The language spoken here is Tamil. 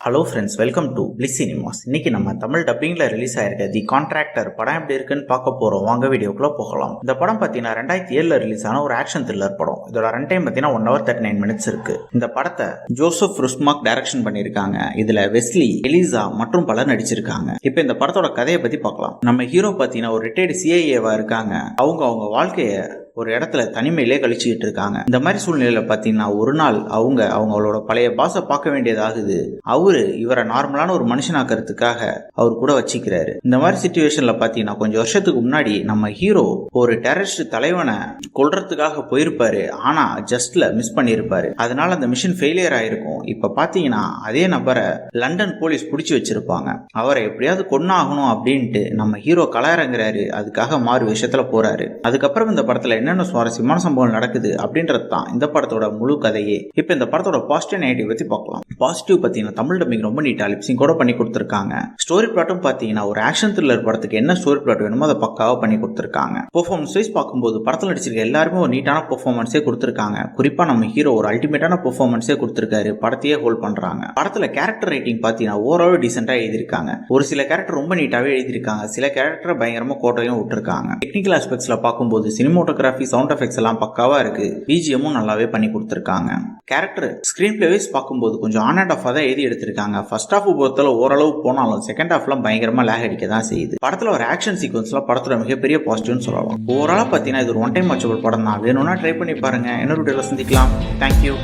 Hello friends, welcome to bliss cinemas. இன்னைக்கு நம்ம தமிழ் டப்பிங்ல ரிலீஸ் ஆயிருக்க தி கான்ட்ராக்டர் படம் எப்படி இருக்குன்னு பார்க்க போறோம். வாங்க வீடியோக்குள்ள போகலாம். இந்த படம் பார்த்தீங்கன்னா 2007 ரிலீஸ் ஆன ஒரு ஆக்ஷன் த்ரில்லர் படம். இதோட ரன் டைம் பார்த்தீங்கன்னா 1 hour 39 minutes இருக்கு. இந்த படத்தை ஜோசப் ருஸ்மாக் டைரக்ஷன் பண்ணியிருக்காங்க. இதுல வெஸ்லி, எலிசா மற்றும் பலர் நடிச்சிருக்காங்க. இப்போ இந்த படத்தோட கதையை பத்தி பார்க்கலாம். நம்ம ஹீரோ பார்த்தீங்கன்னா ஒரு ரிட்டையர்டு சிஐஏவா இருக்காங்க. அவங்க வாழ்க்கைய ஒரு இடத்துல தனிமையிலே கழிச்சுக்கிட்டு இருக்காங்க. இந்த மாதிரி சூழ்நிலையில பாத்தீங்கன்னா ஒரு நாள் அவங்களோட பழைய பாஸை பார்க்க வேண்டியதாகுது. அவரு இவரை நார்மலான ஒரு மனுஷனாக்கிறதுக்காக அவர் கூட வச்சுக்கிறாரு. இந்த மாதிரி சிச்சுவேஷன்ல பாத்தீங்கன்னா கொஞ்சம் வருஷத்துக்கு முன்னாடி நம்ம ஹீரோ ஒரு டெரரிஸ்ட் தலைவனை கொல்றதுக்காக போயிருப்பாரு. ஆனா ஜஸ்ட்ல மிஸ் பண்ணிருப்பாரு. அதனால அந்த மிஷன் ஃபெயிலியர் ஆயிருக்கும். இப்ப பாத்தீங்கன்னா அதே நபரை லண்டன் போலீஸ் பிடிச்சி வச்சிருப்பாங்க. அவரை எப்படியாவது கொன்னாகணும் அப்படின்ட்டு நம்ம ஹீரோ களயிறங்குறாரு. அதுக்காக மாறு விஷயத்துல போறாரு. அதுக்கப்புறம் இந்த படத்துல என்னென்ன சுவாரஸ்யமான சம்பவம் நடக்குது அப்படின்றது தான் இந்த படத்தோட முழு கதையே. இப்போ இந்த படத்தோட பாசிட்டிவ் நெகட்டிவ் பத்தி பார்க்கலாம். பாசிட்டிவ் பார்த்தீங்கன்னா தமிழ் டப்பிங் ரொம்ப நீட்டா லிப்சிங் கூட பண்ணி கொடுத்துருக்காங்க. ஸ்டோரி பிளாட்டும் பார்த்தீங்கன்னா ஒரு ஆக்ஷன் த்ரில்லர் படத்துக்கு என்ன ஸ்டோரி பிளாட் வேணுமோ அதை பக்காவா பண்ணி கொடுத்துருக்காங்க. பெர்ஃபார்மன்ஸ் வைஸ் பார்க்கும்போது படத்தில் நடிச்சிருக்க எல்லாருமே ஒரு நீட்டான பெர்ஃபார்மன்ஸே கொடுத்துருக்காங்க. குறிப்பா நம்ம ஹீரோ ஒரு அல்டிமேட்டான பெர்ஃபார்மன்ஸே கொடுத்துருக்காரு. படத்தையே ஹோல்ட் பண்றாங்க. படத்துல கேரக்டர் ரைட்டிங் பார்த்தீங்கன்னா ஓவரால் டீசெண்டா எழுதியிருக்காங்க. ஒரு சில கேரக்டர் ரொம்ப நீட்டாவே எழுதியிருக்காங்க. சில கேரக்டர் பயங்கரமா கோட்டையும் விட்டுருக்காங்க. டெக்னிக்கல் ஆஸ்பெக்ட்ஸ்ல பார்க்கும்போது சினிமோட்டோகிராஃபி, சவுண்ட் எஃபெக்ட்ஸ் எல்லாம் பக்காவா இருக்கு. பிஜிஎம்மும் நல்லாவே பண்ணி கொடுத்துருக்காங்க. கேரக்டர் ஸ்கிரீன் பிளே வைஸ் பார்க்கும்போது கொஞ்சம் ஆன் அண்ட் ஆஃப் தான் எழுதி எடுத்திருக்காங்க. ஃபர்ஸ்ட் ஹாஃப் பொறுத்தல ஓரளவு போனாலும் செகண்ட் ஹாஃப்லாம் பயங்கரமா லேக் அடிக்க தான் செய்யுது. படத்துல ஒரு ஆக்ஷன் சீக்வன்ஸ்லாம் படத்தோட மிகப்பெரிய பாசிட்டிவ்னு சொல்லலாம். ஓவராலா பார்த்தீங்கன்னா இது ஒரு ஒன் டைம் வாட்சபிள் படம் தான். வேணும்னா ட்ரை பண்ணி பாருங்க. இன்னொரு வீடியோல சந்திக்கலாம். தேங்க்யூ.